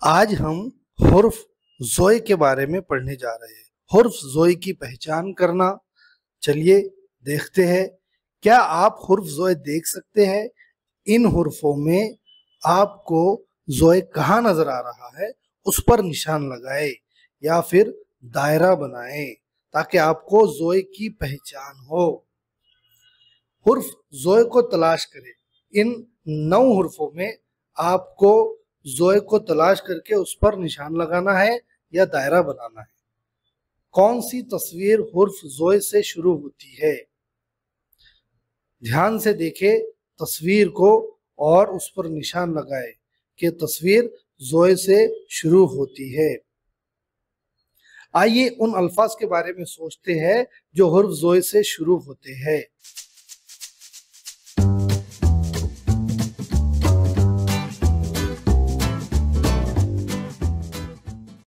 आज हम हुर्फ ज़ोए के बारे में पढ़ने जा रहे हैं। हुर्फ ज़ोए की पहचान करना। चलिए देखते हैं। क्या आप हुर्फ ज़ोए देख सकते हैं? इन हुर्फों में आपको ज़ोए कहाँ नजर आ रहा है उस पर निशान लगाए या फिर दायरा बनाए ताकि आपको ज़ोए की पहचान हो। हुर्फ ज़ोए को तलाश करें। इन 9 हुर्फों में आपको ज़ोए को तलाश करके उस पर निशान लगाना है या दायरा बनाना है। कौन सी तस्वीर हुर्फ ज़ोए से शुरू होती है? ध्यान से देखें तस्वीर को और उस पर निशान लगाए कि तस्वीर ज़ोए से शुरू होती है। आइए उन अल्फाज के बारे में सोचते हैं जो हुर्फ ज़ोए से शुरू होते हैं।